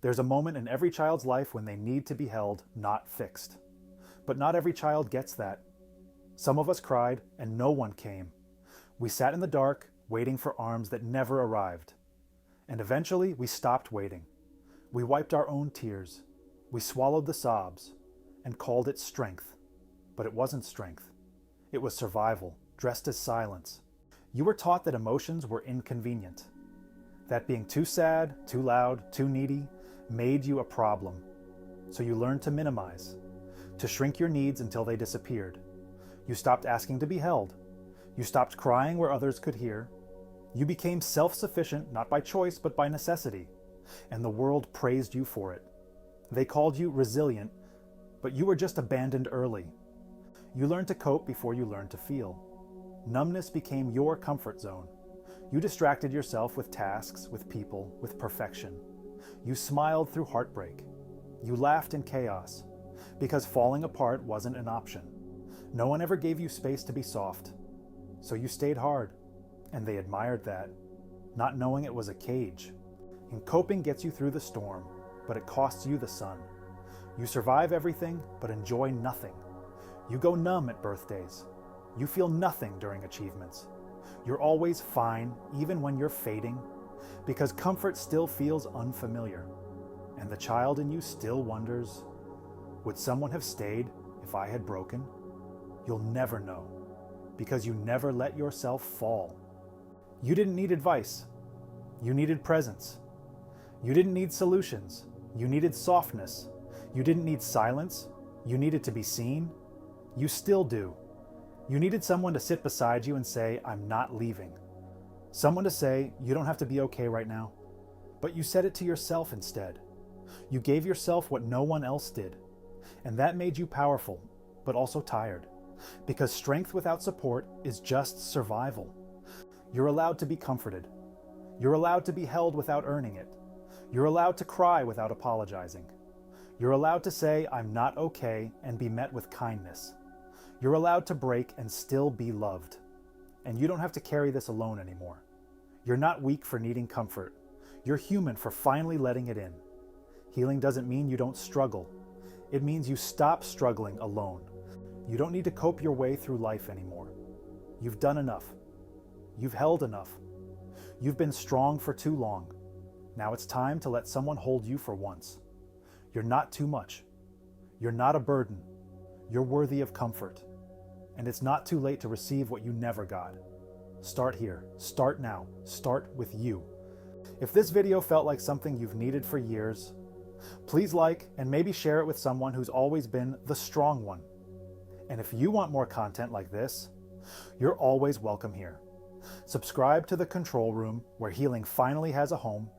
There's a moment in every child's life when they need to be held, not fixed. But not every child gets that. Some of us cried and no one came. We sat in the dark, waiting for arms that never arrived. And eventually we stopped waiting. We wiped our own tears. We swallowed the sobs and called it strength. But it wasn't strength. It was survival, dressed as silence. You were taught that emotions were inconvenient. That being too sad, too loud, too needy made you a problem. So you learned to minimize, to shrink your needs until they disappeared. You stopped asking to be held. You stopped crying where others could hear. You became self-sufficient, not by choice, but by necessity. And the world praised you for it. They called you resilient, but you were just abandoned early. You learned to cope before you learned to feel. Numbness became your comfort zone. You distracted yourself with tasks, with people, with perfection. You smiled through heartbreak. You laughed in chaos, because falling apart wasn't an option. No one ever gave you space to be soft. So you stayed hard, and they admired that, not knowing it was a cage. And coping gets you through the storm, but it costs you the sun. You survive everything, but enjoy nothing. You go numb at birthdays. You feel nothing during achievements. You're always fine, even when you're fading, because comfort still feels unfamiliar. And the child in you still wonders, would someone have stayed if I had broken? You'll never know, because you never let yourself fall. You didn't need advice. You needed presence. You didn't need solutions. You needed softness. You didn't need silence. You needed to be seen. You still do. You needed someone to sit beside you and say, I'm not leaving. Someone to say, you don't have to be okay right now. But you said it to yourself instead. You gave yourself what no one else did. And that made you powerful, but also tired. Because strength without support is just survival. You're allowed to be comforted. You're allowed to be held without earning it. You're allowed to cry without apologizing. You're allowed to say, I'm not okay, and be met with kindness. You're allowed to break and still be loved. And you don't have to carry this alone anymore. You're not weak for needing comfort. You're human for finally letting it in. Healing doesn't mean you don't struggle. It means you stop struggling alone. You don't need to cope your way through life anymore. You've done enough. You've held enough. You've been strong for too long. Now it's time to let someone hold you for once. You're not too much. You're not a burden. You're worthy of comfort. And it's not too late to receive what you never got. Start here. Start now. Start with you. If this video felt like something you've needed for years, please like and maybe share it with someone who's always been the strong one. And if you want more content like this, you're always welcome here. Subscribe to The Control Room, where healing finally has a home,